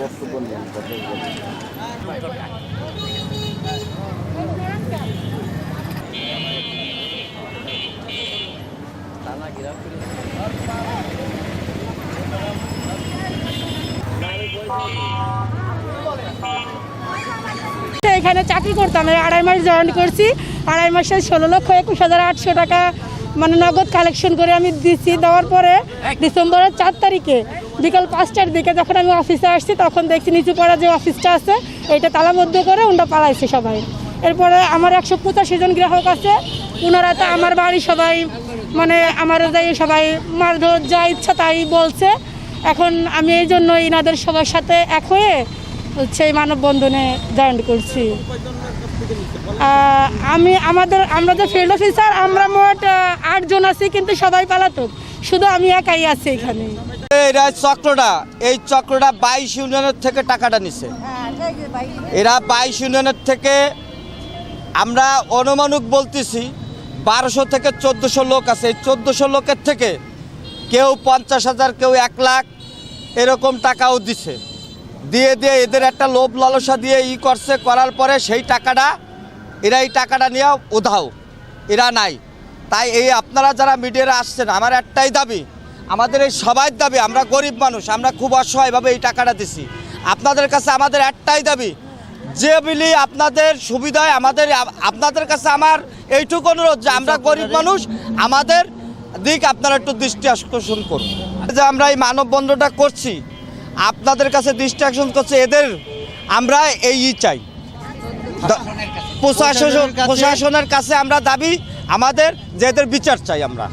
বক্তব্য নেন এখানে চাকরি করতাম, 2.5 মাস জয়েন করছি। 2.5 মাসে 16,21,800 টাকা মানে নগদ কালেকশন করে আমি দিচ্ছি। দেওয়ার পরে ডিসেম্বরের 4 তারিখে বিকাল 5টার দিকে যখন আমি অফিসে আসছি তখন দেখছি নিচু পাড়া যে অফিসটা আছে এইটা তালাবদ্ধ করে ওটা পালাইছে সবাই। এরপরে আমার 185 জন গ্রাহক আছে, ওনারা তো আমার বাড়ি সবাই মানে আমার সবাই মারধর যা ইচ্ছা তাই বলছে। এখন আমি এই জন্য এনাদের সবার সাথে এক হয়ে হচ্ছে এই মানববন্ধনে জয়েন করছি। আমরা যে ফিল্ড অফিসার আমরা মোট 8 জন আছি, কিন্তু সবাই পালাতক, শুধু আমি একাই আছি এখানে। এই চক্রটা 22 ইউনিয়নের থেকে টাকাটা নিছে। এরা 22 ইউনিয়নের থেকে আমরা অনুমানিক বলতেছি 1200 থেকে 1400 লোক আছে। এই 1400 লোকের থেকে কেউ 50,000 কেউ 1 লাখ এরকম টাকাও দিছে। দিয়ে এদের একটা লোভ লালসা দিয়ে করছে, করার পরে সেই টাকাটা এরা এই টাকাটা নিয়ে উধাও, এরা নাই। তাই এই আপনারা যারা মিডিয়ারে আসছেন, আমার একটাই দাবি, আমাদের এই সবাই দাবি, আমরা গরিব মানুষ, আমরা খুব অসহায়ভাবে এই টাকাটা দিছি। আপনাদের কাছে আমাদের একটাই দাবি, যে বলি আপনাদের সুবিধায় আপনাদের কাছে আমার এইটুকু অনুরোধ যে আমরা গরিব মানুষ, আমাদের দিক আপনারা একটু দৃষ্টি আকর্ষণ করুন। যে আমরা এই মানববন্ধনটা করছি আপনাদের কাছে দৃষ্টি আকর্ষণ করছে, এদের আমরা এই চাই, প্রশাসনের কাছে আমরা দাবি আমাদের যে এদের বিচার চাই আমরা।